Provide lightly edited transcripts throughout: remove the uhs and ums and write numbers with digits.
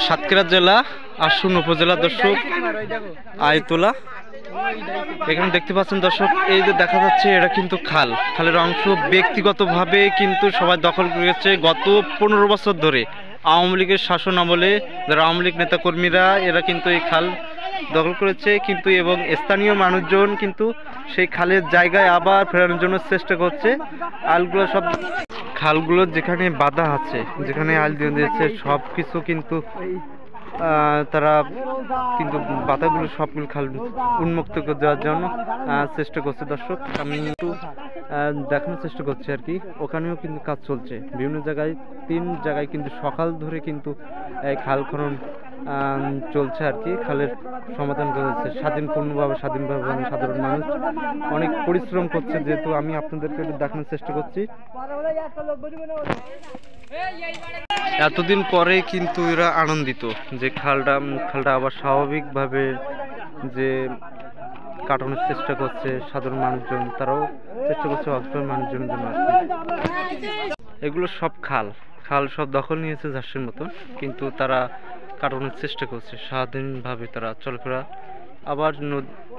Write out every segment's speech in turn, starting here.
সাতক্ষীরা জেলা আশুন উপজেলা দর্শক আইতলা। এখানে দেখতে পাচ্ছেন দর্শক, এই যে দেখা যাচ্ছে এটা কিন্তু খালের অংশ ব্যক্তিগতভাবে কিন্তু সবাই দখল করেছে গত 15 বছর ধরে। আওয়ামী লীগের শাসন আমলে যারা আওয়ামী লীগ নেতাকর্মীরা এরা কিন্তু এই খাল দখল করেছে, কিন্তু এবং স্থানীয় মানুষজন কিন্তু সেই খালের জায়গায় আবার ফেরানোর জন্য চেষ্টা করছে। খালগুলো যেখানে বাধা আছে, যেখানে আল দিয়ে দিয়েছে সব কিছু কিন্তু তারা কিন্তু বাধাগুলো সবগুলো খাল উন্মুক্ত করে দেওয়ার জন্য চেষ্টা করছে। দর্শক আমি একটু দেখানোর চেষ্টা করছি আর কি। ওখানেও কিন্তু কাজ চলছে বিভিন্ন জায়গায়, 3 জায়গায় কিন্তু সকাল ধরে কিন্তু এই খাল খনন চলছে আর কি। খালের সমাধান করেছে স্বাধীনভাবে সাধারণ মানুষ অনেক পরিশ্রম করছে, যেহেতু আমি আপনাদেরকে দেখানোর চেষ্টা করছি। এতদিন পরে কিন্তু এরা আনন্দিত যে খালটা আবার স্বাভাবিকভাবে যে কাটানোর চেষ্টা করছে সাধারণ মানুষজন, তারাও চেষ্টা করছে অসহায় মানুষজনের জন্য। এগুলো সব খাল সব দখল নিয়েছে ঝাঁসির মতন, কিন্তু তারা কাটানোর চেষ্টা করছে স্বাধীনভাবে, তারা চলাফেরা আবার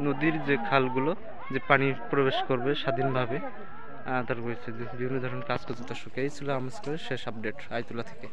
নদীর যে খালগুলো যে পানি প্রবেশ করবে স্বাধীনভাবে তার রয়েছে বিভিন্ন ধরনের কাজ করছে। দর্শক এই ছিল আমার শেষ আপডেট আইতলা থেকে।